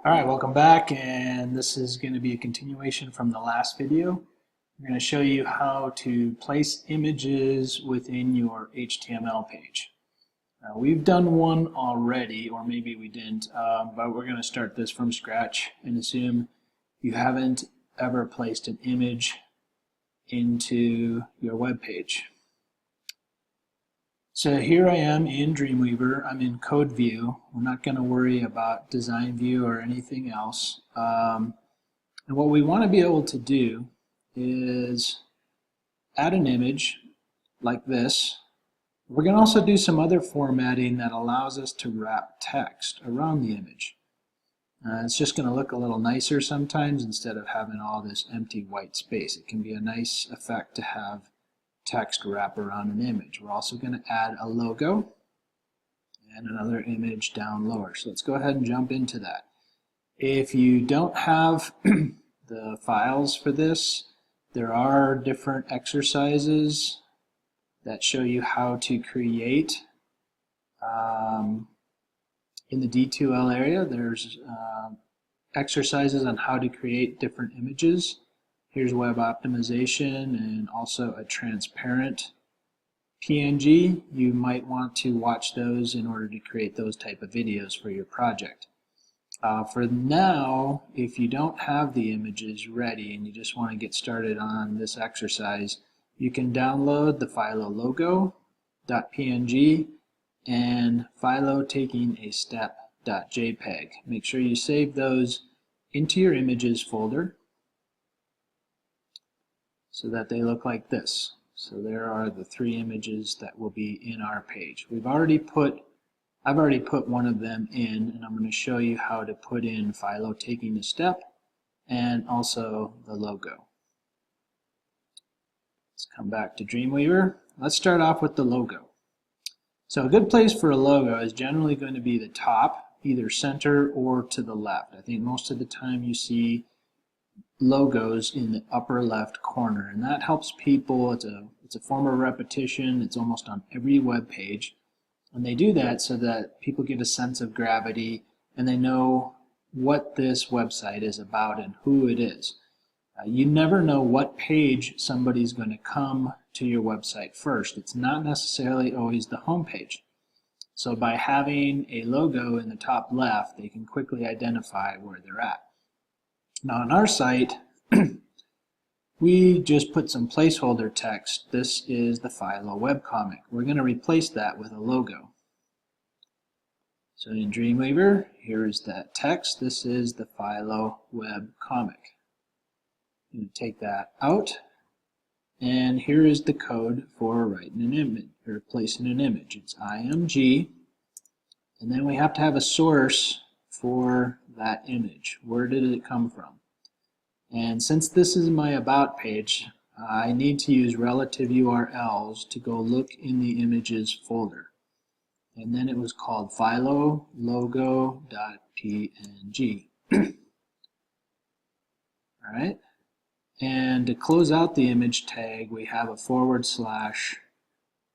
Alright, welcome back, and this is going to be a continuation from the last video. I'm going to show you how to place images within your HTML page. We've done one already, or maybe we didn't, but we're going to start this from scratch and assume you haven't ever placed an image into your web page. So here I am in Dreamweaver. I'm in code view. We're not going to worry about design view or anything else. And what we want to be able to do is add an image like this. We're going to also do some other formatting that allows us to wrap text around the image. It's just going to look a little nicer sometimes instead of having all this empty white space. It can be a nice effect to have text wrap around an image. We're also going to add a logo and another image down lower. So let's go ahead and jump into that. If you don't have the files for this, there are different exercises that show you how to create. In the D2L area, there's exercises on how to create different images. Here's web optimization and also a transparent PNG. You might want to watch those in order to create those type of videos for your project. For now, if you don't have the images ready and you just want to get started on this exercise, you can download the Philo logo.png and Philo taking a step.jpg. Make sure you save those into your images folder so that they look like this. So there are the three images that will be in our page. I've already put one of them in, and I'm going to show you how to put in Philo taking a step and also the logo. Let's come back to Dreamweaver. Let's start off with the logo. So a good place for a logo is generally going to be the top, either center or to the left. I think most of the time you see logos in the upper left corner, and that helps people. It's a form of repetition. It's almost on every web page, and they do that so that people get a sense of gravity and they know what this website is about and who it is. You never know what page somebody's going to come to your website first. It's not necessarily always the home page. So by having a logo in the top left, they can quickly identify where they're at. Now on our site, we just put some placeholder text. This is the Philo webcomic. We're going to replace that with a logo. So in Dreamweaver, here is that text. This is the Philo webcomic. I'm going to take that out, and here is the code for writing an image or placing an image. It's IMG, and then we have to have a source for that image. Where did it come from? And since this is my about page, I need to use relative URLs to go look in the images folder. And then it was called Philo logo.png. Alright, and to close out the image tag, we have a /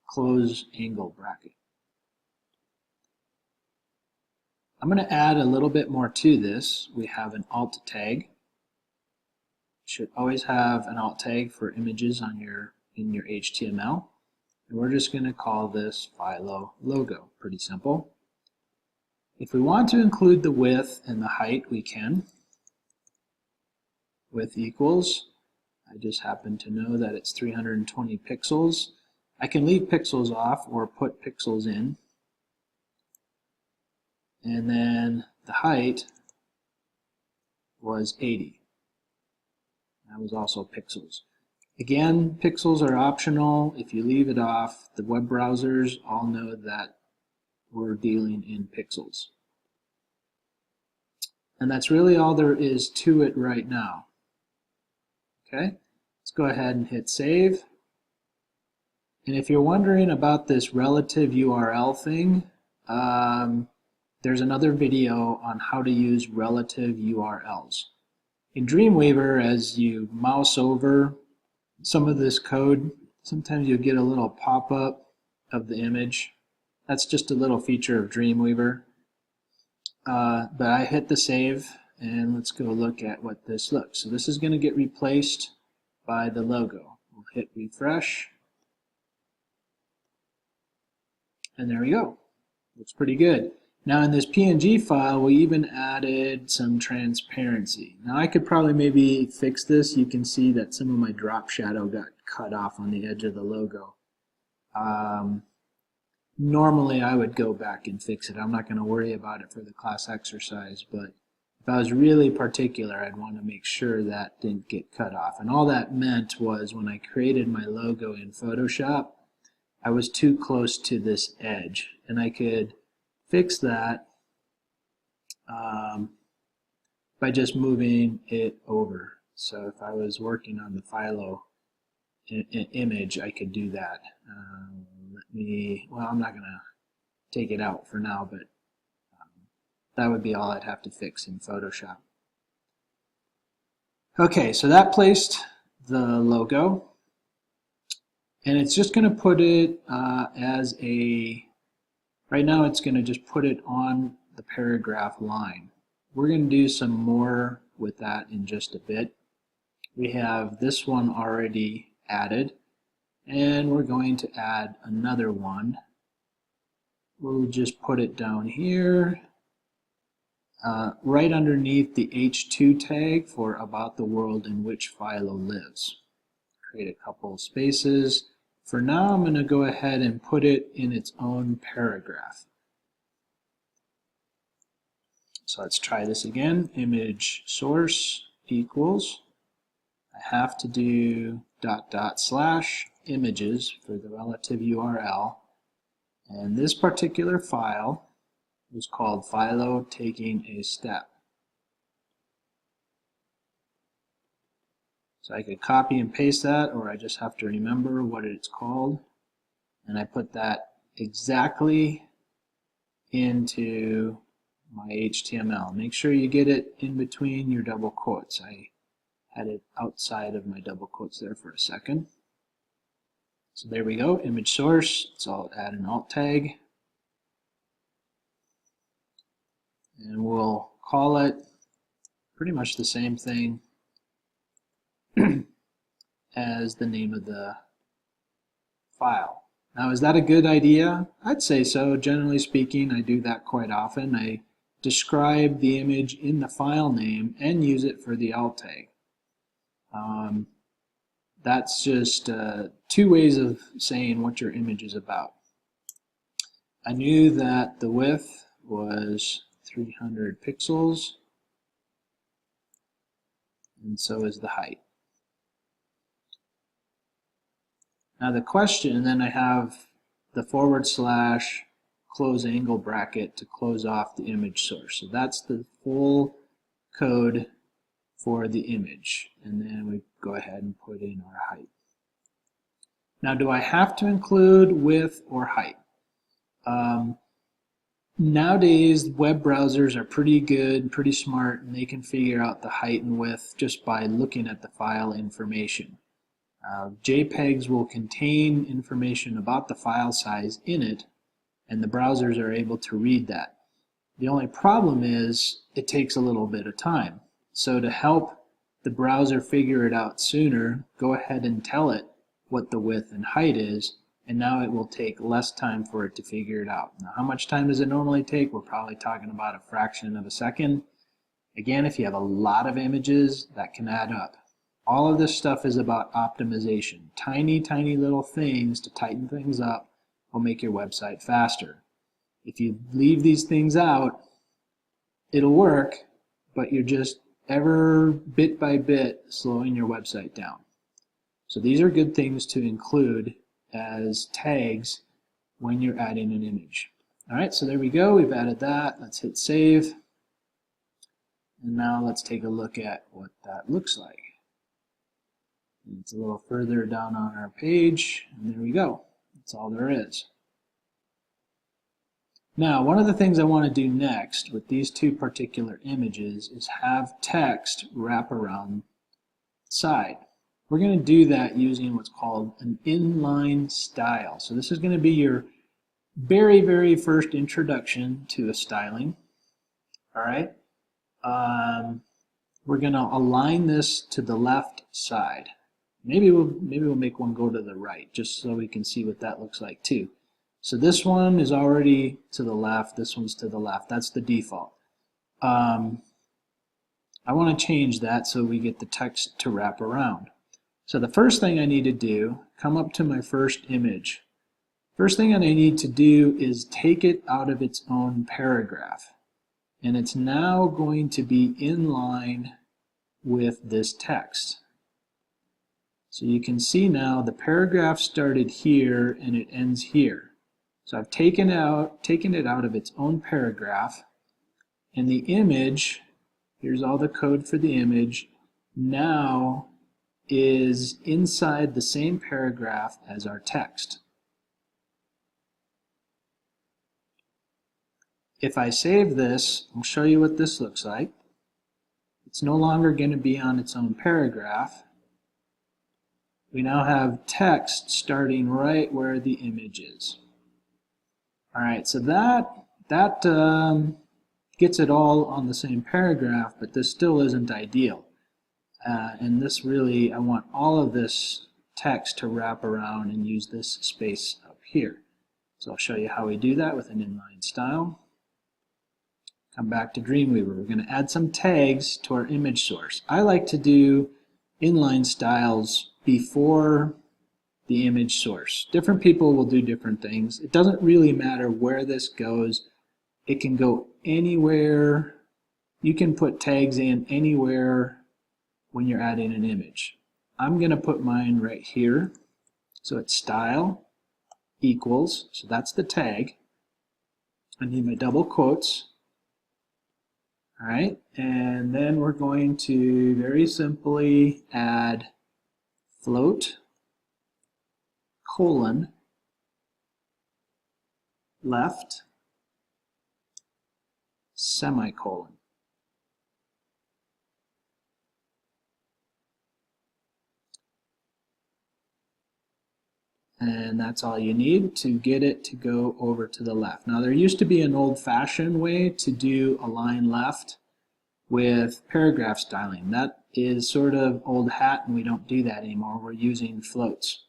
close angle bracket. I'm going to add a little bit more to this. We have an alt tag. Should always have an alt tag for images on in your HTML. And we're just going to call this Philo logo. Pretty simple. If we want to include the width and the height, we can. Width equals, I just happen to know that it's 320 pixels. I can leave pixels off or put pixels in. And then the height was 80. That was also pixels. Again, pixels are optional. If you leave it off, the web browsers all know that we're dealing in pixels. And that's really all there is to it right now. Okay, let's go ahead and hit save. And if you're wondering about this relative URL thing, there's another video on how to use relative URLs. In Dreamweaver, as you mouse over some of this code, sometimes you'll get a little pop-up of the image. That's just a little feature of Dreamweaver. But I hit the save and let's go look at what this looks. So this is going to get replaced by the logo. We'll hit refresh, and there we go. Looks pretty good. Now in this PNG file, we even added some transparency. Now I could probably maybe fix this. You can see that some of my drop shadow got cut off on the edge of the logo. Normally I would go back and fix it. I'm not going to worry about it for the class exercise, but if I was really particular, I'd want to make sure that didn't get cut off. And all that meant was when I created my logo in Photoshop, I was too close to this edge, and I could fix that by just moving it over. So if I was working on the philo image, I could do that. Well, I'm not going to take it out for now, but that would be all I'd have to fix in Photoshop. Okay, so that placed the logo, and it's just going to put it as a, right now it's going to just put it on the paragraph line. We're going to do some more with that in just a bit. We have this one already added, and we're going to add another one. We'll just put it down here, right underneath the H2 tag for about the world in which Philo lives. Create a couple of spaces. For now, I'm going to go ahead and put it in its own paragraph. So let's try this again. Image source equals, I have to do ... images for the relative URL, and this particular file was called Philo Taking a Step. So I could copy and paste that, or I just have to remember what it's called, and I put that exactly into my HTML. Make sure you get it in between your double quotes. I had it outside of my double quotes there for a second. So there we go, image source. So I'll add an alt tag, and we'll call it pretty much the same thing as the name of the file. Now, is that a good idea? I'd say so. Generally speaking, I do that quite often. I describe the image in the file name and use it for the alt tag. That's just two ways of saying what your image is about. I knew that the width was 300 pixels, and so is the height. Now the question, and then I have the / close angle bracket to close off the image source. So that's the full code for the image, and then we go ahead and put in our height. Now, do I have to include width or height? Nowadays, web browsers are pretty good, pretty smart, and they can figure out the height and width just by looking at the file information. JPEGs will contain information about the file size in it, and the browsers are able to read that. The only problem is it takes a little bit of time. So to help the browser figure it out sooner, go ahead and tell it what the width and height is, and now it will take less time for it to figure it out. Now, how much time does it normally take? We're probably talking about a fraction of a second. Again, if you have a lot of images, that can add up. All of this stuff is about optimization. Tiny, tiny little things to tighten things up will make your website faster. If you leave these things out, it'll work, but you're just ever bit by bit slowing your website down. So these are good things to include as tags when you're adding an image. All right, so there we go. We've added that. Let's hit save. And now let's take a look at what that looks like. It's a little further down on our page, and there we go. That's all there is. Now, one of the things I want to do next with these two particular images is have text wrap around the side. We're going to do that using what's called an inline style. So this is going to be your very, very first introduction to a styling. All right. we're going to align this to the left side. Maybe we'll make one go to the right, just so we can see what that looks like too. So this one is already to the left, this one's to the left. That's the default. I want to change that so we get the text to wrap around. So the first thing I need to do, come up to my first image. First thing that I need to do is take it out of its own paragraph. And it's now going to be in line with this text. So you can see now the paragraph started here and it ends here. So I've taken it out of its own paragraph, and the image, here's all the code for the image, now is inside the same paragraph as our text. If I save this, I'll show you what this looks like. It's no longer going to be on its own paragraph. We now have text starting right where the image is. All right, so that gets it all on the same paragraph, but this still isn't ideal. And this really, I want all of this text to wrap around and use this space up here. So I'll show you how we do that with an inline style. Come back to Dreamweaver. We're going to add some tags to our image source. I like to do inline styles before the image source. Different people will do different things. It doesn't really matter where this goes. It can go anywhere. You can put tags in anywhere when you're adding an image. I'm going to put mine right here. So it's style equals, so that's the tag. I need my double quotes. All right, and then we're going to very simply add float colon left semicolon. And that's all you need to get it to go over to the left. Now there used to be an old-fashioned way to do align left with paragraph styling. That is sort of old hat and we don't do that anymore. We're using floats.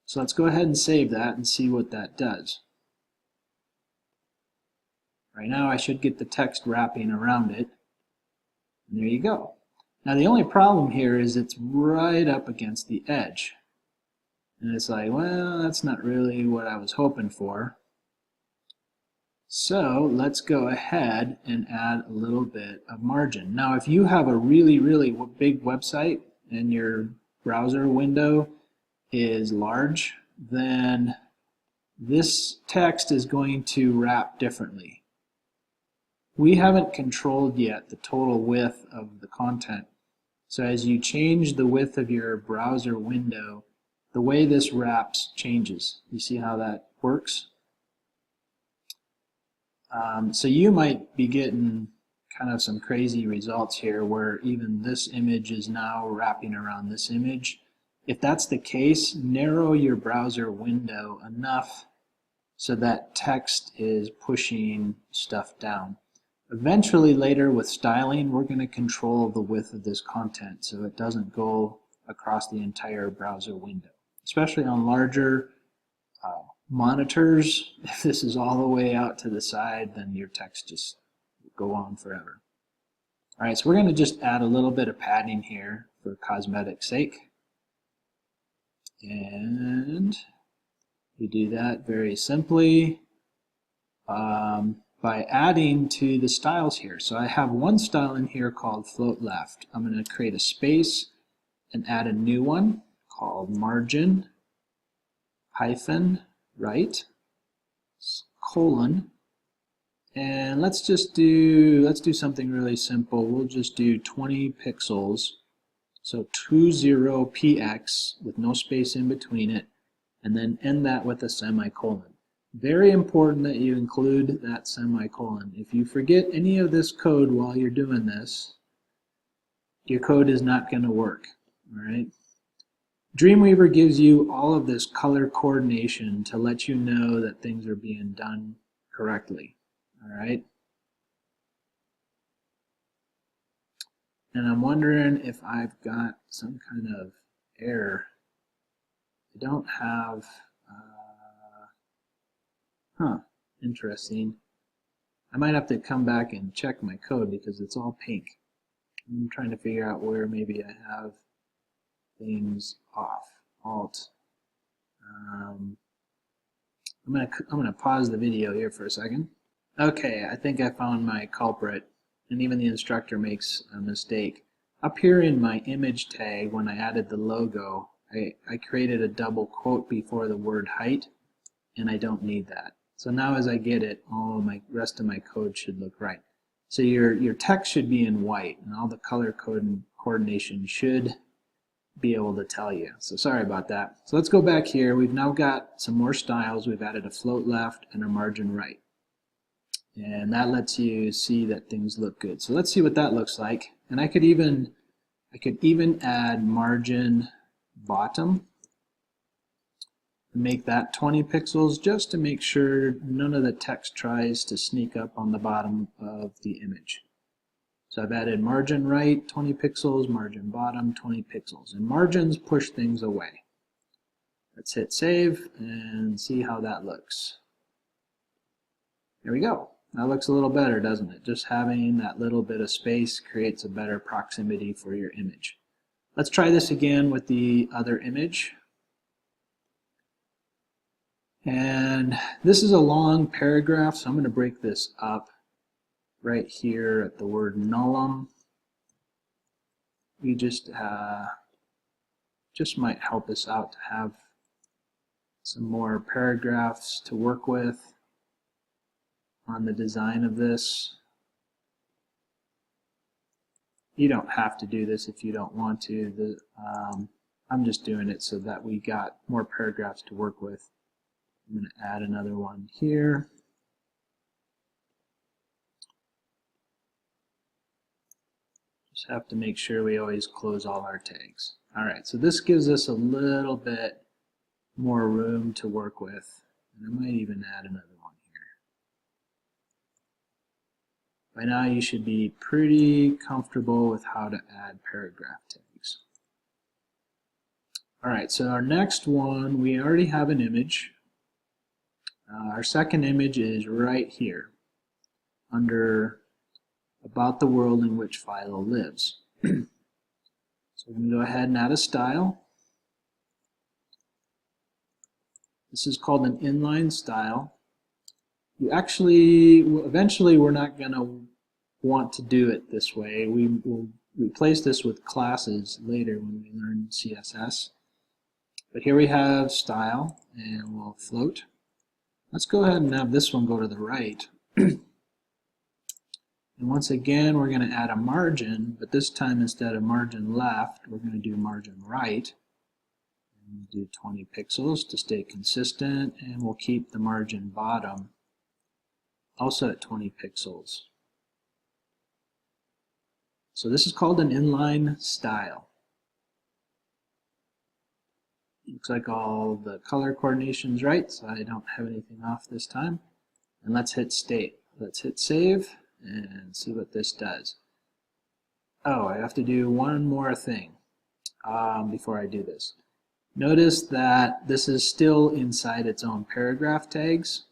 So let's go ahead and save that and see what that does. Right now I should get the text wrapping around it. And there you go. Now the only problem here is it's right up against the edge. And it's like, well, that's not really what I was hoping for. So let's go ahead and add a little bit of margin. Now, if you have a really, really big website and your browser window is large, then this text is going to wrap differently. We haven't controlled yet the total width of the content. So as you change the width of your browser window, the way this wraps changes. You see how that works? So you might be getting kind of some crazy results here where even this image is now wrapping around this image. If that's the case, narrow your browser window enough so that text is pushing stuff down. Eventually later with styling, we're going to control the width of this content so it doesn't go across the entire browser window. Especially on larger monitors, if this is all the way out to the side, then your text just will go on forever. All right, so we're going to just add a little bit of padding here for cosmetic sake. And we do that very simply by adding to the styles here. So I have one style in here called float left. I'm going to create a space and add a new one called margin hyphen right colon, and let's do something really simple. We'll just do 20 pixels, so 20px with no space in between it, and then end that with a semicolon. Very important that you include that semicolon. If you forget any of this code while you're doing this, your code is not going to work. All right. Dreamweaver gives you all of this color coordination to let you know that things are being done correctly. All right. And I'm wondering if I've got some kind of error. I don't have, interesting. I might have to come back and check my code because it's all pink. I'm trying to figure out where maybe I have things off. Alt. I'm gonna pause the video here for a second. Okay, I think I found my culprit, and even the instructor makes a mistake. Up here in my image tag, when I added the logo, I created a double quote before the word height, and I don't need that. So now as I get it, all my rest of my code should look right. So your text should be in white, and all the color code and coordination should be able to tell you. So sorry about that. So let's go back here. We've now got some more styles. We've added a float left and a margin right. And that lets you see that things look good. So let's see what that looks like. And I could even add margin bottom and make that 20 pixels just to make sure none of the text tries to sneak up on the bottom of the image. So I've added margin right 20 pixels, margin bottom 20 pixels, and margins push things away. Let's hit save and see how that looks. There we go. That looks a little better, doesn't it? Just having that little bit of space creates a better proximity for your image. Let's try this again with the other image. And this is a long paragraph, so I'm going to break this up right here at the word nullum. We just might help us out to have some more paragraphs to work with on the design of this. You don't have to do this if you don't want to. I'm just doing it so that we got more paragraphs to work with. I'm going to add another one here. Just have to make sure we always close all our tags. Alright, so this gives us a little bit more room to work with. And I might even add another one here. By now you should be pretty comfortable with how to add paragraph tags. Alright, so our next one, we already have an image. Our second image is right here under about the world in which Philo lives. So we're going to go ahead and add a style. This is called an inline style. You actually, eventually we're not going to want to do it this way. We will replace this with classes later when we learn CSS. But here we have style, and we'll float. Let's go ahead and have this one go to the right. And once again, we're going to add a margin, but this time instead of margin left, we're going to do margin right. And we'll do 20 pixels to stay consistent, and we'll keep the margin bottom also at 20 pixels. So this is called an inline style. Looks like all the color coordination's right, so I don't have anything off this time. And let's hit state. Let's hit save and see what this does. Oh, I have to do one more thing before I do this. Notice that this is still inside its own paragraph tags.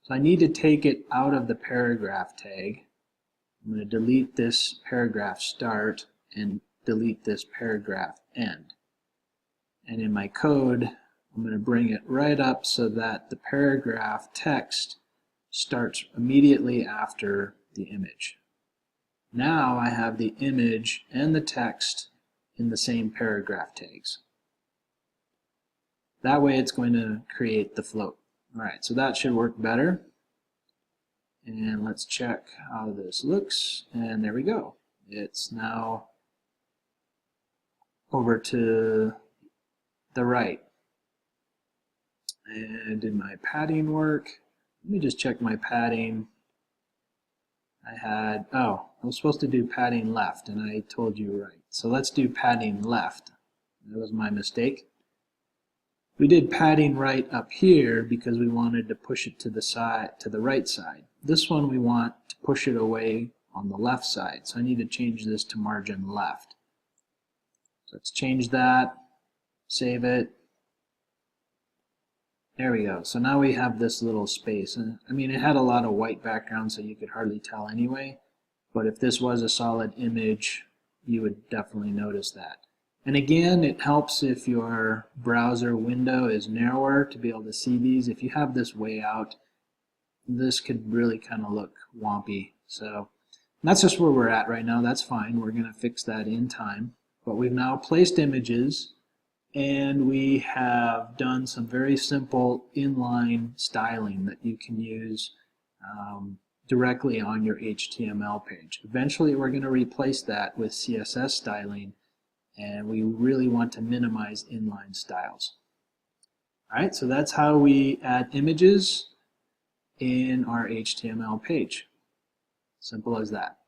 So I need to take it out of the paragraph tag. I'm going to delete this paragraph start and delete this paragraph end. And in my code, I'm going to bring it right up so that the paragraph text starts immediately after the image. Now I have the image and the text in the same paragraph tags. That way it's going to create the float. Alright, so that should work better. And let's check how this looks. And there we go. It's now over to the right. And did my padding work? Let me just check my padding. I was supposed to do padding left, and I told you right. So let's do padding left. That was my mistake. We did padding right up here because we wanted to push it to the side, to the right side. This one we want to push it away on the left side. So I need to change this to margin left. So let's change that, save it. There we go. So now we have this little space. And I mean, it had a lot of white background, so you could hardly tell anyway. But if this was a solid image, you would definitely notice that. And again, it helps if your browser window is narrower to be able to see these. If you have this way out, this could really kind of look wompy. So that's just where we're at right now. That's fine. We're going to fix that in time. But we've now placed images, and we have done some very simple inline styling that you can use directly on your HTML page. Eventually we're going to replace that with CSS styling, and we really want to minimize inline styles. Alright, so that's how we add images in our HTML page. Simple as that.